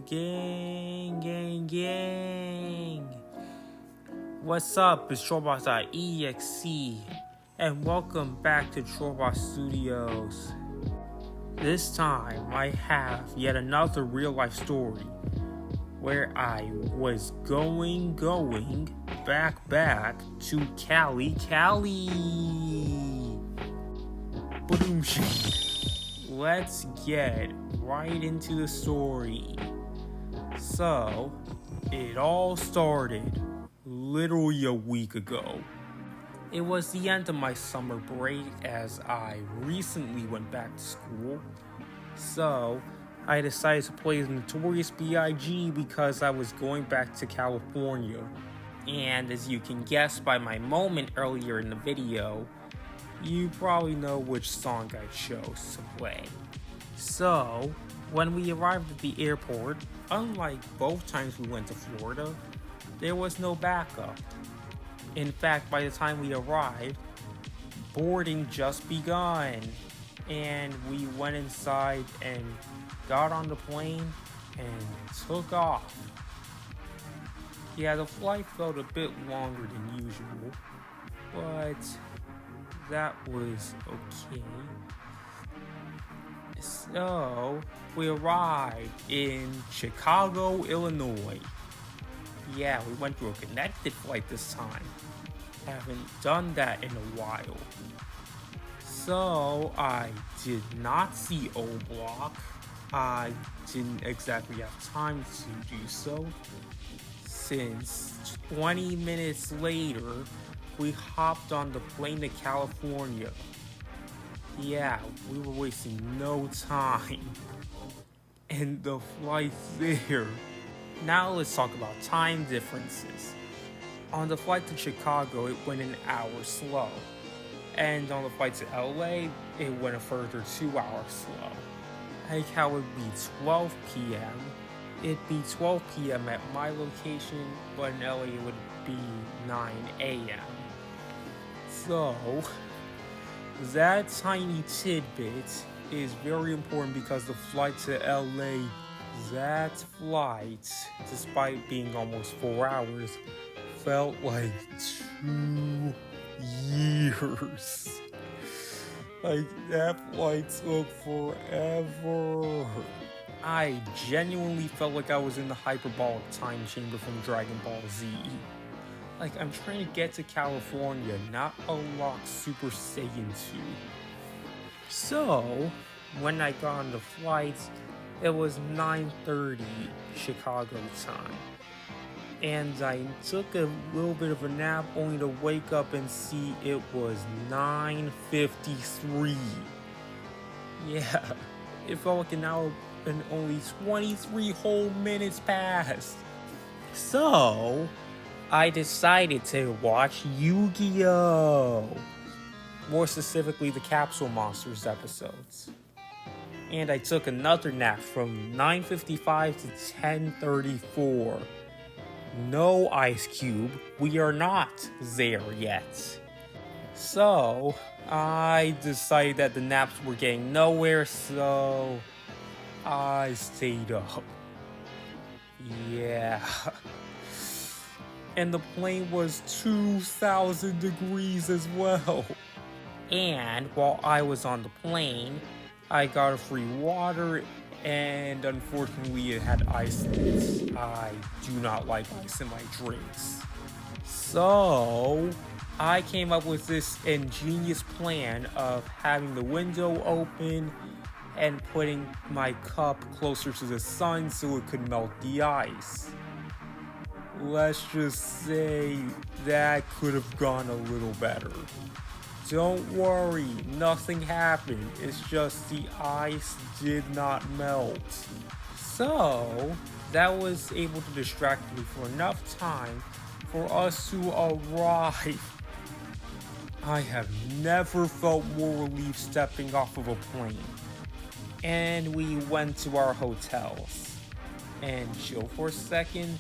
Gang. What's up? It's Trollbot.EXE, and welcome back to Trollbot Studios. This time, I have yet another real-life story where I was going back to Cali. Let's get right into the story. So, it all started literally a week ago. It was the end of my summer break as I recently went back to school. So, I decided to play the Notorious B.I.G. because I was going back to California. And as you can guess by my moment earlier in the video, you probably know which song I chose to play. So, when we arrived at the airport, unlike both times we went to Florida, there was no backup. In fact, by the time we arrived, boarding just begun, and we went inside and got on the plane and took off. Yeah, the flight felt a bit longer than usual, but that was okay. So, we arrived in Chicago, Illinois. Yeah, we went through a connected flight this time. Haven't done that in a while. So, I did not see O Block. I didn't exactly have time to do so, since 20 minutes later, we hopped on the plane to California. Yeah, we were wasting no time. And the flight there. Now let's talk about time differences. On the flight to Chicago, it went an hour slow. And on the flight to LA, it went a further 2 hours slow. Like how it'd be 12 p.m. It'd be 12 p.m. at my location, but in LA it would be 9 a.m. So, that tiny tidbit is very important because the flight to LA, that flight, despite being almost 4 hours, felt like 2 years. Like, that flight took forever. I genuinely felt like I was in the hyperbolic time chamber from Dragon Ball Z. Like, I'm trying to get to California, not unlock Super Saiyan 2. So, when I got on the flight, it was 9:30 Chicago time. And I took a little bit of a nap only to wake up and see it was 9:53. Yeah, it felt like an hour and only 23 whole minutes passed. So, I decided to watch Yu-Gi-Oh! More specifically, the Capsule Monsters episodes. And I took another nap from 9:55 to 10:34. No, Ice Cube, we are not there yet. So, I decided that the naps were getting nowhere, so I stayed up. Yeah. And the plane was 2,000 degrees as well. And while I was on the plane, I got a free water, and unfortunately it had ice in it. I do not like ice in my drinks. So, I came up with this ingenious plan of having the window open and putting my cup closer to the sun so it could melt the ice. Let's just say that could have gone a little better. Don't worry, nothing happened. It's just the ice did not melt. So, that was able to distract me for enough time for us to arrive. I have never felt more relief stepping off of a plane. And we went to our hotels. And chill for a second.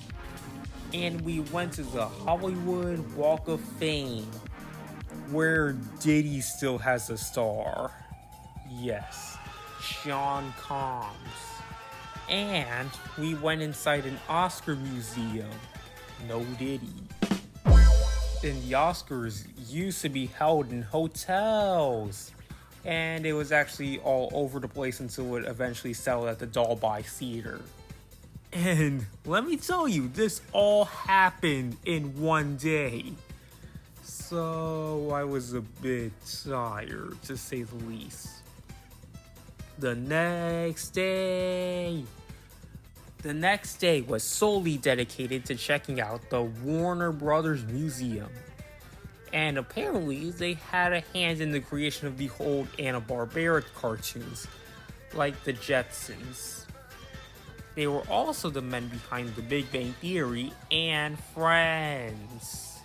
And we went to the Hollywood Walk of Fame, where Diddy still has a star. Yes, Sean Combs. And we went inside an Oscar museum. No diddy. And the Oscars used to be held in hotels. And it was actually all over the place until it eventually settled at the Trollbot.EXE Theater. And let me tell you, this all happened in one day. So I was a bit tired, to say the least. The next day was solely dedicated to checking out the Warner Brothers Museum. And apparently they had a hand in the creation of the old Hanna-Barbera cartoons, like the Jetsons. They were also the men behind The Big Bang Theory and Friends.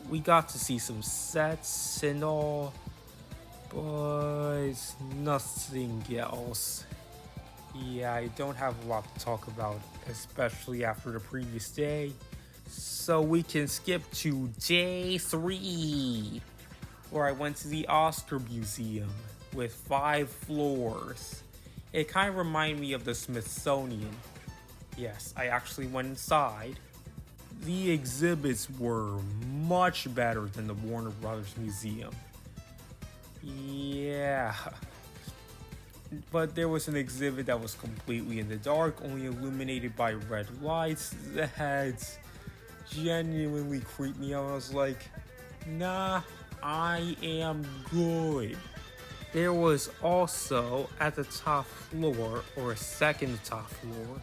We got to see some sets and all, but nothing else. Yeah, I don't have a lot to talk about, especially after the previous day. So we can skip to day 3, where I went to the Oscar Museum with 5 floors. It kind of reminded me of the Smithsonian. Yes, I actually went inside. The exhibits were much better than the Warner Brothers Museum. Yeah. But there was an exhibit that was completely in the dark, only illuminated by red lights. That genuinely creeped me out. I was like, nah, I am good. There was also, at the top floor, or second top floor,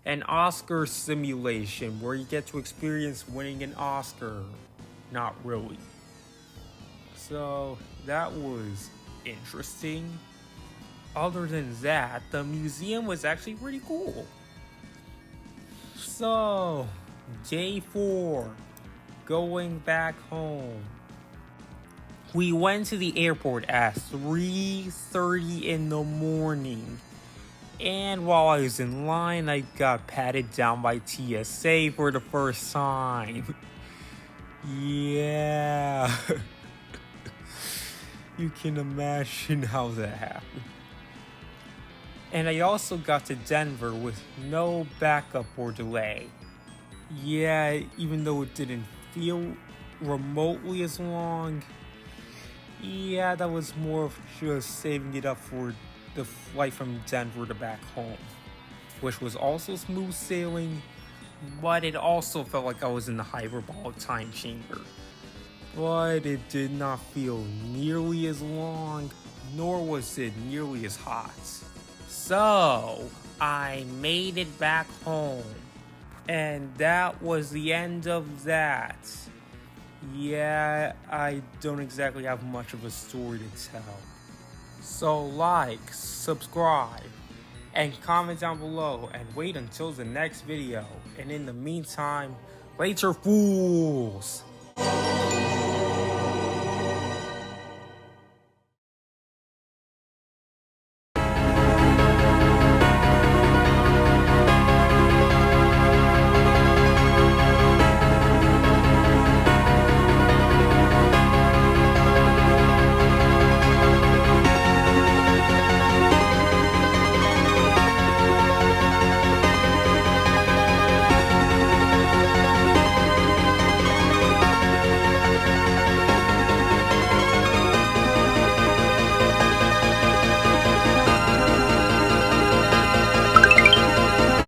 an Oscar simulation where you get to experience winning an Oscar. Not really. So, that was interesting. Other than that, the museum was actually pretty cool. So, day 4, going back home. We went to the airport at 3:30 in the morning. And while I was in line, I got patted down by TSA for the first time. Yeah. You can imagine how that happened. And I also got to Denver with no backup or delay. Yeah, even though it didn't feel remotely as long, yeah, that was more of just saving it up for the flight from Denver to back home, which was also smooth sailing, but it also felt like I was in the hyperbolic time chamber. But it did not feel nearly as long, nor was it nearly as hot. So, I made it back home, and that was the end of that. Yeah, I don't exactly have much of a story to tell. So like, subscribe, and comment down below, and wait until the next video. And in the meantime, later fools!